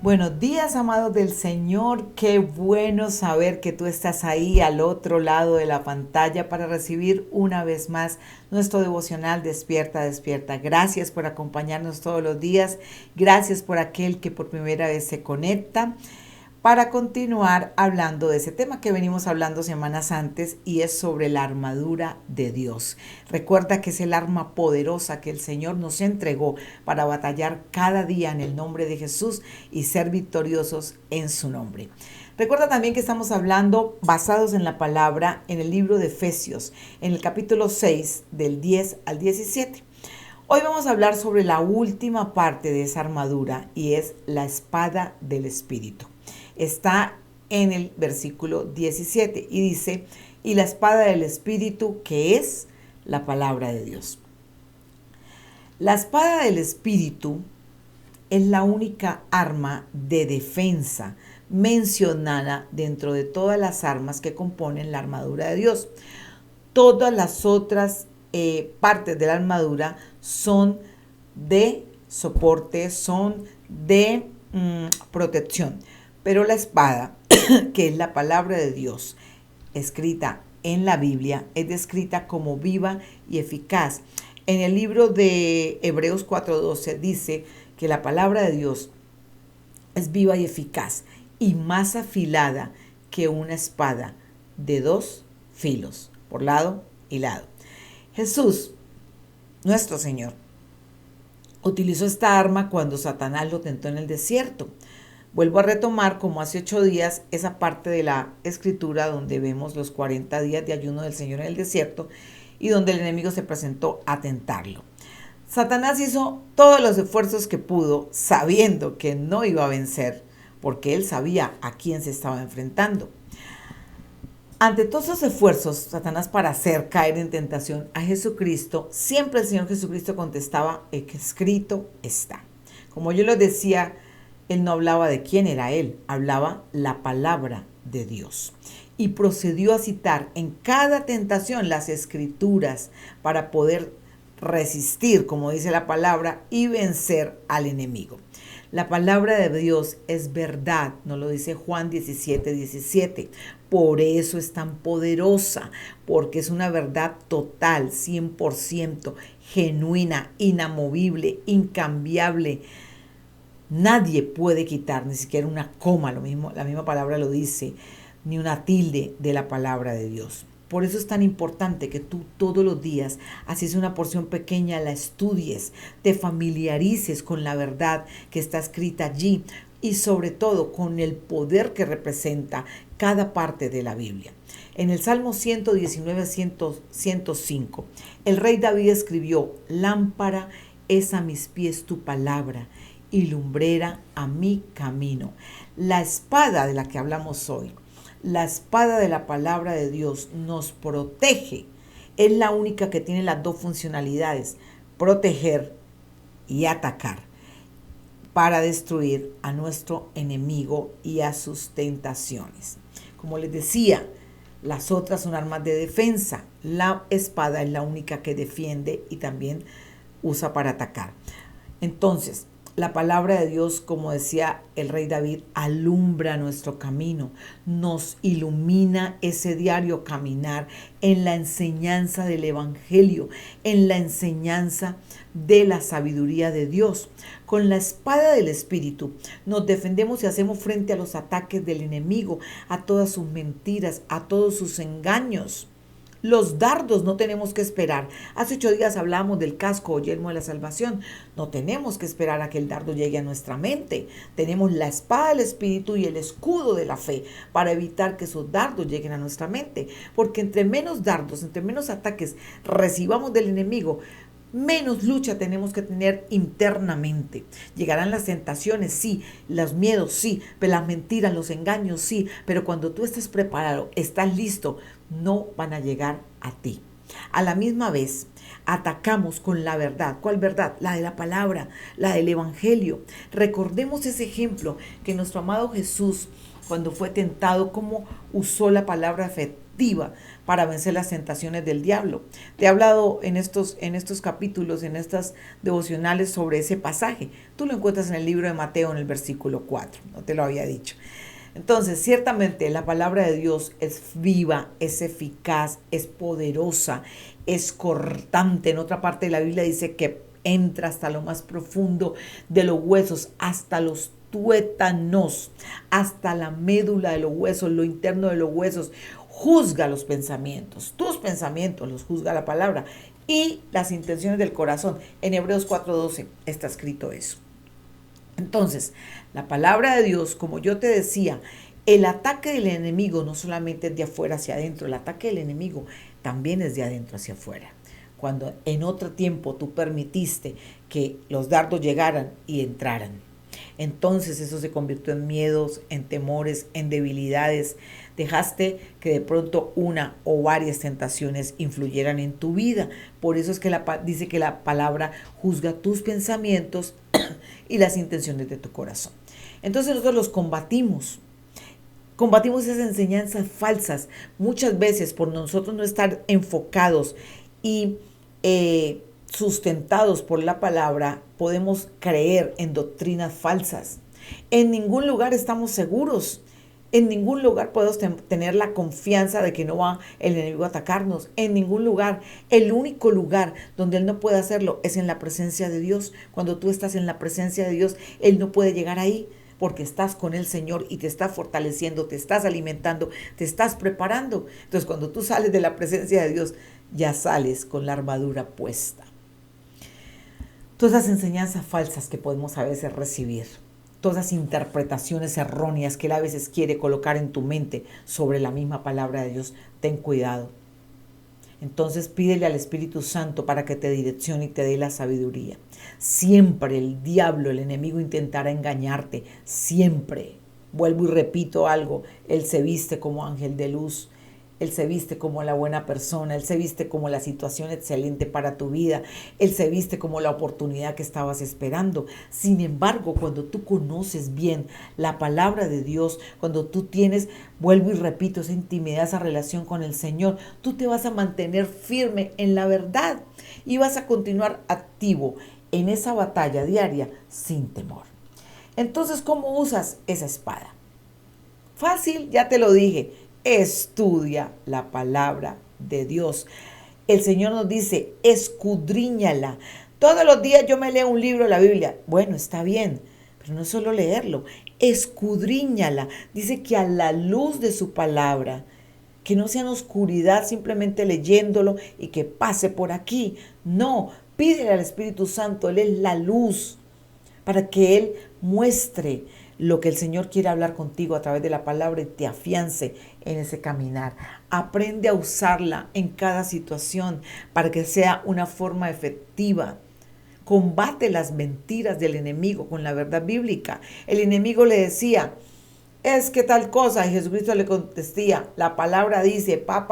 Buenos días, amados del Señor. Qué bueno saber que tú estás ahí al otro lado de la pantalla para recibir una vez más nuestro devocional Despierta, Despierta. Gracias por acompañarnos todos los días. Gracias por aquel que por primera vez se conecta para continuar hablando de ese tema que venimos hablando semanas antes y es sobre la armadura de Dios. Recuerda que es el arma poderosa que el Señor nos entregó para batallar cada día en el nombre de Jesús y ser victoriosos en su nombre. Recuerda también que estamos hablando basados en la palabra en el libro de Efesios, en el capítulo 6 del 10 al 17. Hoy vamos a hablar sobre la última parte de esa armadura y es la espada del Espíritu. Está en el versículo 17 y dice, y la espada del Espíritu, que es la palabra de Dios. La espada del Espíritu es la única arma de defensa mencionada dentro de todas las armas que componen la armadura de Dios. Todas las otras partes de la armadura son de soporte, son de protección. Pero la espada, que es la palabra de Dios, escrita en la Biblia, es descrita como viva y eficaz. En el libro de Hebreos 4:12 dice que la palabra de Dios es viva y eficaz y más afilada que una espada de dos filos, por lado y lado. Jesús, nuestro Señor, utilizó esta arma cuando Satanás lo tentó en el desierto. Vuelvo a retomar, como hace 8 días, esa parte de la escritura donde vemos los 40 días de ayuno del Señor en el desierto y donde el enemigo se presentó a tentarlo. Satanás hizo todos los esfuerzos que pudo, sabiendo que no iba a vencer, porque él sabía a quién se estaba enfrentando. Ante todos esos esfuerzos, Satanás para hacer caer en tentación a Jesucristo, siempre el Señor Jesucristo contestaba, escrito está. Como yo les decía, él no hablaba de quién era él, hablaba la palabra de Dios. Y procedió a citar en cada tentación las escrituras para poder resistir, como dice la palabra, y vencer al enemigo. La palabra de Dios es verdad, nos lo dice Juan 17:17. Por eso es tan poderosa, porque es una verdad total, 100%, genuina, inamovible, incambiable. Nadie puede quitar ni siquiera una coma, lo mismo, la misma palabra lo dice, ni una tilde de la palabra de Dios. Por eso es tan importante que tú todos los días, así es una porción pequeña, la estudies, te familiarices con la verdad que está escrita allí y sobre todo con el poder que representa cada parte de la Biblia. En el Salmo 119, 105, el rey David escribió, lámpara es a mis pies tu palabra y lumbrera a mi camino. La espada de la que hablamos hoy, la espada de la palabra de Dios nos protege. Es la única que tiene las dos funcionalidades, proteger y atacar, para destruir a nuestro enemigo y a sus tentaciones. Como les decía, las otras son armas de defensa. La espada es la única que defiende y también usa para atacar. Entonces, la palabra de Dios, como decía el rey David, alumbra nuestro camino, nos ilumina ese diario caminar en la enseñanza del Evangelio, en la enseñanza de la sabiduría de Dios. Con la espada del Espíritu nos defendemos y hacemos frente a los ataques del enemigo, a todas sus mentiras, a todos sus engaños. Los dardos no tenemos que esperar. Hace 8 días hablábamos del casco o yelmo de la salvación. No tenemos que esperar a que el dardo llegue a nuestra mente. Tenemos la espada del Espíritu y el escudo de la fe para evitar que esos dardos lleguen a nuestra mente. Porque entre menos dardos, entre menos ataques recibamos del enemigo, menos lucha tenemos que tener internamente. Llegarán las tentaciones, sí, los miedos, sí, pero las mentiras, los engaños, sí, pero cuando tú estés preparado, estás listo, no van a llegar a ti. A la misma vez, atacamos con la verdad. ¿Cuál verdad? La de la palabra, la del Evangelio. Recordemos ese ejemplo que nuestro amado Jesús cuando fue tentado, cómo usó la palabra efectiva para vencer las tentaciones del diablo. Te he hablado en estos capítulos, en estas devocionales sobre ese pasaje. Tú lo encuentras en el libro de Mateo en el versículo 4, no te lo había dicho. Entonces, ciertamente la palabra de Dios es viva, es eficaz, es poderosa, es cortante. En otra parte de la Biblia dice que entra hasta lo más profundo de los huesos, hasta los tuétanos, hasta la médula de los huesos, lo interno de los huesos. Juzga los pensamientos, tus pensamientos los juzga la palabra y las intenciones del corazón. En Hebreos 4:12 está escrito eso. Entonces, la palabra de Dios, como yo te decía, el ataque del enemigo no solamente es de afuera hacia adentro, el ataque del enemigo también es de adentro hacia afuera. Cuando en otro tiempo tú permitiste que los dardos llegaran y entraran, entonces eso se convirtió en miedos, en temores, en debilidades. Dejaste que de pronto una o varias tentaciones influyeran en tu vida. Por eso es que dice que la palabra juzga tus pensamientos y las intenciones de tu corazón. Entonces nosotros los combatimos. Combatimos esas enseñanzas falsas, muchas veces por nosotros no estar enfocados y sustentados por la palabra, podemos creer en doctrinas falsas. En ningún lugar estamos seguros. En ningún lugar podemos tener la confianza de que no va el enemigo a atacarnos. En ningún lugar. El único lugar donde él no puede hacerlo es en la presencia de Dios. Cuando tú estás en la presencia de Dios, él no puede llegar ahí porque estás con el Señor y te está fortaleciendo, te estás alimentando, te estás preparando. Entonces, cuando tú sales de la presencia de Dios, ya sales con la armadura puesta. Todas las enseñanzas falsas que podemos a veces recibir, todas las interpretaciones erróneas que él a veces quiere colocar en tu mente sobre la misma palabra de Dios, ten cuidado. Entonces pídele al Espíritu Santo para que te direccione y te dé la sabiduría. Siempre el diablo, el enemigo intentará engañarte, siempre. Vuelvo y repito algo, él se viste como ángel de luz. Él se viste como la buena persona, Él se viste como la situación excelente para tu vida, Él se viste como la oportunidad que estabas esperando. Sin embargo, cuando tú conoces bien la palabra de Dios, cuando tú tienes, vuelvo y repito, esa intimidad, esa relación con el Señor, tú te vas a mantener firme en la verdad y vas a continuar activo en esa batalla diaria sin temor. Entonces, ¿cómo usas esa espada? Fácil, ya te lo dije. Estudia la palabra de Dios. El Señor nos dice, escudriñala. Todos los días yo me leo un libro de la Biblia. Bueno, está bien, pero no solo leerlo, escudriñala. Dice que a la luz de su palabra, que no sea en oscuridad simplemente leyéndolo y que pase por aquí. No, pídele al Espíritu Santo, Él es la luz, para que Él muestre lo que el Señor quiere hablar contigo a través de la palabra y te afiance en ese caminar. Aprende a usarla en cada situación para que sea una forma efectiva. Combate las mentiras del enemigo con la verdad bíblica. El enemigo le decía, es que tal cosa, y Jesucristo le contestía, la palabra dice, pa.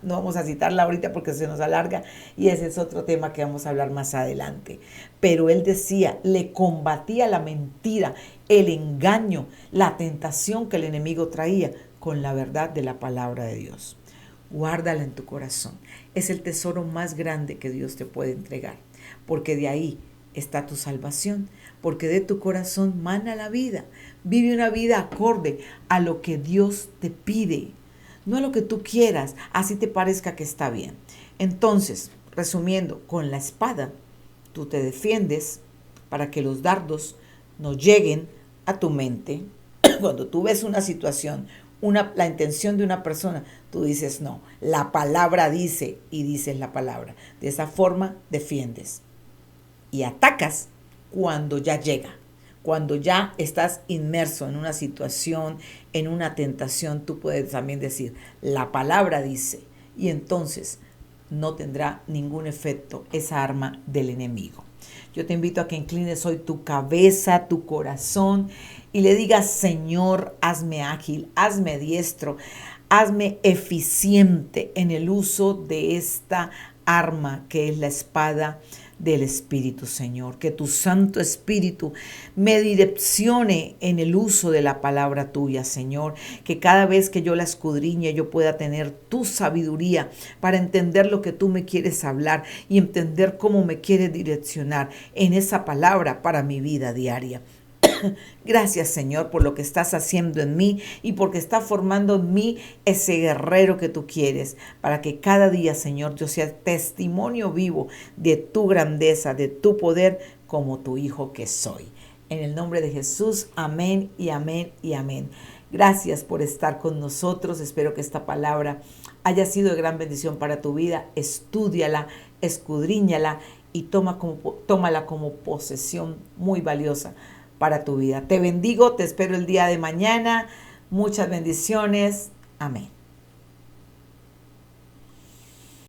No vamos a citarla ahorita porque se nos alarga y ese es otro tema que vamos a hablar más adelante. Pero él decía, le combatía la mentira, el engaño, la tentación que el enemigo traía con la verdad de la palabra de Dios. Guárdala en tu corazón. Es el tesoro más grande que Dios te puede entregar, porque de ahí está tu salvación, porque de tu corazón mana la vida. Vive una vida acorde a lo que Dios te pide, no a lo que tú quieras, así te parezca que está bien. Entonces, resumiendo, con la espada, tú te defiendes para que los dardos no lleguen a tu mente. Cuando tú ves una situación, la intención de una persona, tú dices no, la palabra dice y dices la palabra. De esa forma defiendes y atacas cuando ya llega, cuando ya estás inmerso en una situación, en una tentación, tú puedes también decir, la palabra dice, y entonces no tendrá ningún efecto esa arma del enemigo. Yo te invito a que inclines hoy tu cabeza, tu corazón y le digas, Señor, hazme ágil, hazme diestro, hazme eficiente en el uso de esta arma que es la espada del Espíritu, Señor. Que tu Santo Espíritu me direccione en el uso de la palabra tuya, Señor. Que cada vez que yo la escudriñe, yo pueda tener tu sabiduría para entender lo que tú me quieres hablar y entender cómo me quieres direccionar en esa palabra para mi vida diaria. Gracias, Señor, por lo que estás haciendo en mí y porque estás formando en mí ese guerrero que tú quieres, para que cada día, Señor, yo sea testimonio vivo de tu grandeza, de tu poder, como tu hijo que soy. En el nombre de Jesús, amén y amén y amén. Gracias por estar con nosotros. Espero que esta palabra haya sido de gran bendición para tu vida. Estúdiala, escudriñala y tómala como posesión muy valiosa para tu vida. Te bendigo, te espero el día de mañana. Muchas bendiciones. Amén.